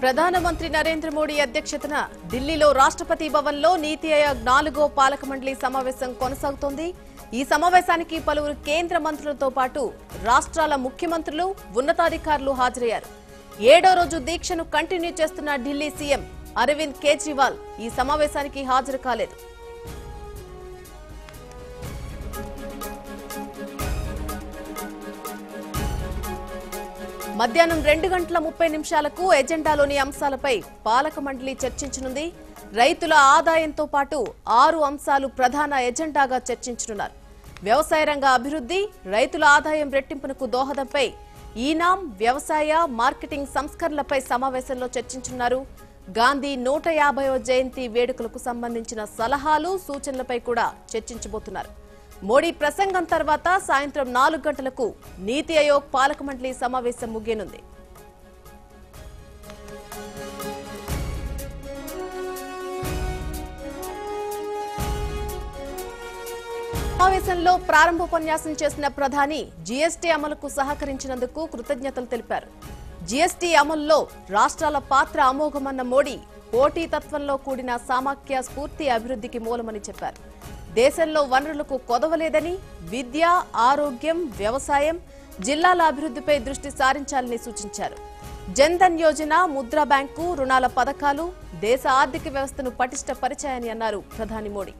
ప్రధానమంత్రి నరేంద్ర మోడీ అధ్యక్షతన ఢిల్లీలో రాష్ట్రపతి భవన్లో నీతి ఆయోగ్ 4వ పాలక మండలి సమావేశం కొనసాగుతోంది. ఈ సమావేశానికి పలువురు కేంద్ర మంత్రులతో పాటు రాష్ట్రాల ముఖ్యమంత్రులు, ఉన్నతాధికారులు హాజరయ్యారు. 7వ రోజు దీక్షను కంటిన్యూ చేస్తున్న ఢిల్లీ సీఎం అరవింద్ కేజ్రీవాల్ ఈ సమావేశానికి హాజరు కాలేదు. మధ్యాహ్నం 2:30 ఎజెండాలోని అంశాలపై పాలక మండలి చర్చించనుంది. రైతుల ఆదాయంతో పాటు 6 అంశాలు ప్రధాన ఎజెండాగా చర్చించనున్నారు. వ్యవసాయ రంగ అభివృద్ధి, రైతుల ఆదాయం రెట్టింపునకు దోహదంపై ఈనాం, వ్యవసాయ మార్కెటింగ్ సంస్కరణలపై సమావేశంలో చర్చించనున్నారు. గాంధీ 150వ జయంతి వేడుకలకు సంబంధించిన సలహాలు, సూచనలపై కూడా చర్చించబోతున్నారు. మోడీ ప్రసంగం తర్వాత సాయంత్రం 4 గంటలకు నీతి ఆయోగ్ పాలక మండలి సమావేశం ముగియనుంది. సమావేశంలో ప్రారంభోపన్యాసం చేసిన ప్రధాని జీఎస్టీ అమలుకు సహకరించినందుకు కృతజ్ఞతలు తెలిపారు. జీఎస్టీ అమలులో రాష్ట్రాల పాత్ర అమోఘమన్న మోడీ పోటీతత్వంలో కూడిన సమాఖ్య స్ఫూర్తి అభివృద్ధికి మూలమని చెప్పారు. దేశంలో వనరులకు కొదవలేదని, విద్య, ఆరోగ్యం, వ్యవసాయం, జిల్లాల అభివృద్ధిపై దృష్టి సారించాలని సూచించారు. జన్ధన్ యోజన, ముద్రా బ్యాంకు, రుణాల పథకాలు దేశ ఆర్థిక వ్యవస్థను పటిష్టపరిచాయని అన్నారు ప్రధాని మోడీ.